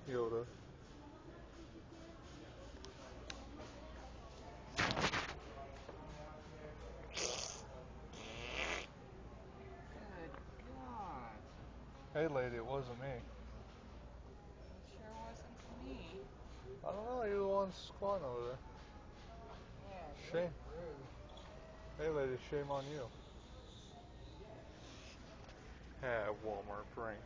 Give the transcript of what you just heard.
有的。Good God. Hey, lady, it wasn't me. It sure wasn't me. I don't know. You're the one squatting over there. Yeah, Shame. rude. Hey, lady, shame on you. Yeah, Walmart prank.